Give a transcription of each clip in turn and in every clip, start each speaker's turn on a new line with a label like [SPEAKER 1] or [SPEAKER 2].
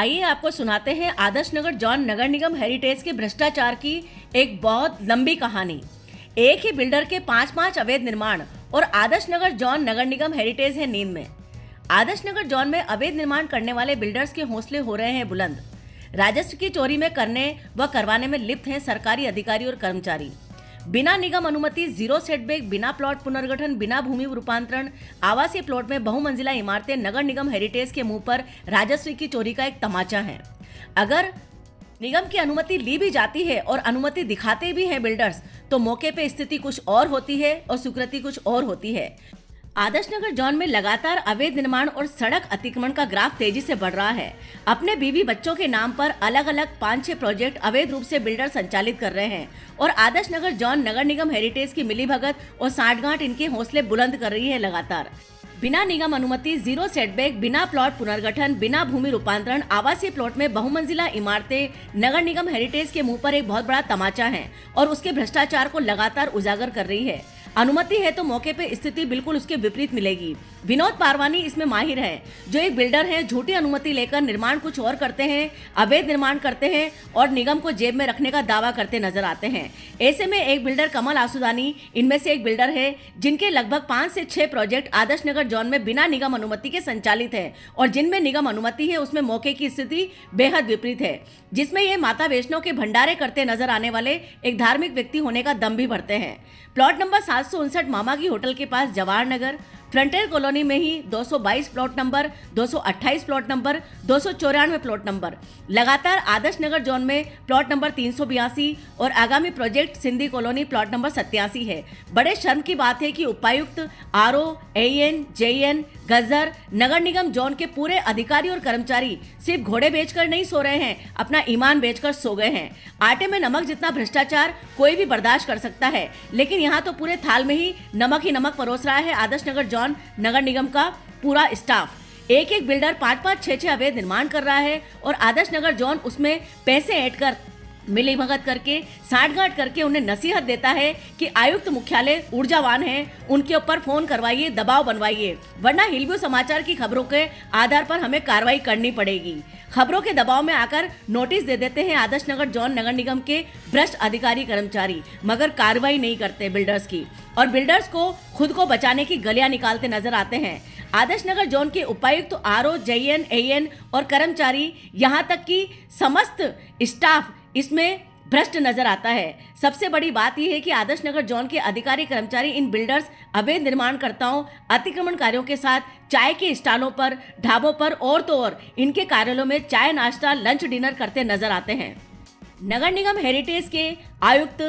[SPEAKER 1] आइए आपको सुनाते हैं आदर्श नगर जॉन नगर निगम हेरिटेज के भ्रष्टाचार की एक बहुत लंबी कहानी। एक ही बिल्डर के 5 अवैध निर्माण और आदर्श नगर जॉन नगर निगम हेरिटेज है नींद में। आदर्श नगर जॉन में अवैध निर्माण करने वाले बिल्डर्स के हौसले हो रहे हैं बुलंद। राजस्व की चोरी में करने व करवाने में लिप्त हैं सरकारी अधिकारी और कर्मचारी। बिना निगम अनुमति, जीरो सेटबैक, बिना प्लॉट पुनर्गठन, बिना भूमि रूपांतरण, आवासीय प्लॉट में बहुमंजिला इमारतें नगर निगम हेरिटेज के मुंह पर राजस्व की चोरी का एक तमाचा है। अगर निगम की अनुमति ली भी जाती है और अनुमति दिखाते भी हैं बिल्डर्स, तो मौके पे स्थिति कुछ और होती है और स्वीकृति कुछ और होती है। आदर्श नगर जॉन में लगातार अवैध निर्माण और सड़क अतिक्रमण का ग्राफ तेजी से बढ़ रहा है। अपने बीवी बच्चों के नाम पर अलग अलग 5-6 प्रोजेक्ट अवैध रूप से बिल्डर संचालित कर रहे हैं और आदर्श नगर जॉन नगर निगम हेरिटेज की मिलीभगत और साठगांठ इनके हौसले बुलंद कर रही है लगातार। बिना निगम अनुमति, जीरो सेटबैक, बिना प्लॉट पुनर्गठन, बिना भूमि रूपांतरण, आवासीय प्लॉट में बहुमंजिला इमारतें नगर निगम हेरिटेज के मुंह पर एक बहुत बड़ा तमाचा है और उसके भ्रष्टाचार को लगातार उजागर कर रही है। अनुमति है तो मौके पे स्थिति बिल्कुल उसके विपरीत मिलेगी। विनोद पारवानी इसमें माहिर है, जो एक बिल्डर हैं, झूठी अनुमति लेकर निर्माण कुछ और करते हैं, अवैध निर्माण करते हैं और निगम को जेब में रखने का दावा करते नजर आते हैं। ऐसे में एक बिल्डर कमल आसुदानी इनमें से एक बिल्डर है, जिनके लगभग 5 से 6 प्रोजेक्ट आदर्श नगर जॉन में बिना निगम अनुमति के संचालित है और जिनमें निगम अनुमति है उसमें मौके की स्थिति बेहद विपरीत है, जिसमें ये माता वैष्णो के भंडारे करते नजर आने वाले एक धार्मिक व्यक्ति होने का दम भी भरते हैं। प्लॉट नंबर 759 मामा की होटल के पास जवाहर नगर, फ्रंटियर कॉलोनी में ही 222 plot number, 228 plot number, 294 plot number. लगातार आदर्श नगर जोन में प्लॉट नंबर 382 और आगामी project Sindhi colony plot number 87 है। बड़े शर्म की बात है कि उपायुक्त, आरओ, एएन, जेएन, गजर, नगर निगम जोन के पूरे अधिकारी और कर्मचारी सिर्फ घोड़े बेचकर नहीं सो रहे हैं, अपना ईमान बेचकर सो गए हैं। आटे में नमक जितना भ्रष्टाचार कोई भी बर्दाश्त कर सकता है, लेकिन यहाँ तो पूरे थाल में ही नमक परोस रहा है आदर्श नगर जॉन नगर निगम का पूरा स्टाफ। एक एक बिल्डर 5-5, 6-6 अवैध निर्माण कर रहा है और आदर्श नगर जॉन उसमें पैसे ऐड कर मिलीभगत करके साठगांठ करके उन्हें नसीहत देता है कि आयुक्त मुख्यालय ऊर्जावान है, उनके ऊपर फोन करवाइए, दबाव बनवाइए, वरना हिलव्यू समाचार की खबरों के आधार पर हमें कार्रवाई करनी पड़ेगी। खबरों के दबाव में आकर नोटिस दे देते हैं आदर्श नगर जॉन नगर निगम के भ्रष्ट अधिकारी कर्मचारी, मगर कार्रवाई नहीं करते बिल्डर्स की और बिल्डर्स को खुद को बचाने की गलियां निकालते नजर आते हैं। आदर्श नगर जोन के उपायुक्त, आरओ, जेएन, एएन और कर्मचारी, यहाँ तक कि समस्त स्टाफ इसमें भ्रष्ट नजर आता है। सबसे बड़ी बात यह है कि आदर्श नगर जोन के अधिकारी कर्मचारी इन बिल्डर्स, अवैध निर्माणकर्ताओं, अतिक्रमणकारियों के साथ चाय के स्टॉलों पर, ढाबों पर और तो और इनके कार्यालयों में चाय, नाश्ता, लंच, डिनर करते नजर आते हैं। नगर निगम हेरिटेज के आयुक्त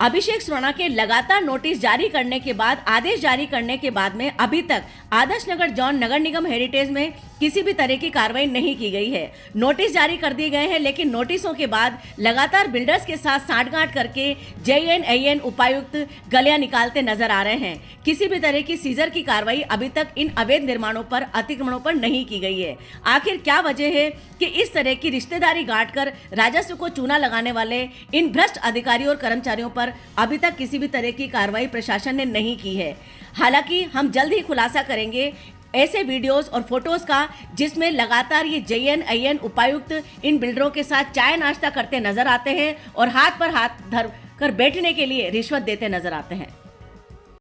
[SPEAKER 1] अभिषेक सुराणा के लगातार नोटिस जारी करने के बाद, आदेश जारी करने के बाद में अभी तक आदर्श नगर जॉन नगर निगम हेरिटेज में किसी भी तरह की कार्रवाई नहीं की गई है। नोटिस जारी कर दिए गए हैं, लेकिन नोटिसों के बाद लगातार बिल्डर्स के साथ साठगांठ करके जेएन, एएन, उपायुक्त गलियां निकालते नजर आ रहे हैं। किसी भी तरह की सीजर की कार्रवाई अभी तक इन अवैध निर्माणों पर, अतिक्रमणों पर नहीं की गई है। आखिर क्या वजह है कि इस तरह की रिश्तेदारी गांठ कर राजस्व को चूना लगाने वाले इन भ्रष्ट अधिकारियों और कर्मचारियों पर अभी तक किसी भी तरह की कार्रवाई प्रशासन ने नहीं की है। हालांकि हम जल्द ही खुलासा करेंगे ऐसे वीडियोस और फोटोज का जिसमें लगातार ये जेएन, एएन, उपायुक्त इन बिल्डरों के साथ चाय नाश्ता करते नजर आते हैं और हाथ पर हाथ धर कर बैठने के लिए रिश्वत देते नजर आते हैं।